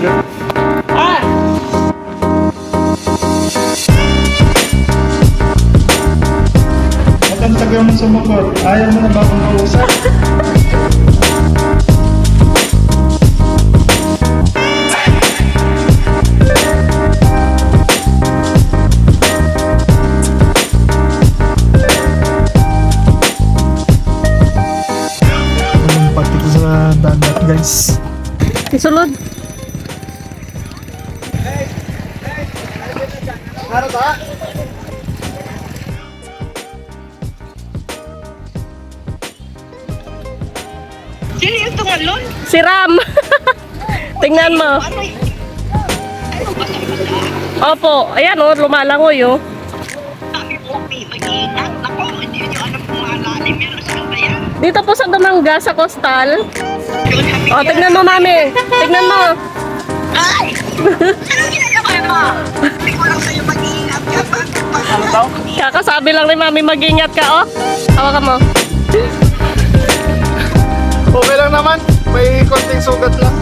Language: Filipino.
Ah! Ang tagal mo sumagot. Ayaw mo na ba akong kausap? Pati ko sa dagat, guys. Isulod. Ano ba? Sino yung tumalon? Si Ram. Tingnan mo. Ano y- Ano basa-basa? Opo. Ayan o, lumalangoy o. Sabi ko, may mag-iingat. Ako, hindi nyo alam kung malalim yan. Saan ba yan? Dito po sa Damanga, sa Coastal. Yun, sabi O, niya. tignan mo, mami. Tignan mo. Ay! Anong ginagawa mo? Sabi ko lang sa'yo mag-iingat ka. Ano daw? Kakasabi lang ni mami, mag-ingat ka o. Hawakan mo. Okay lang naman. May konting sugat lang.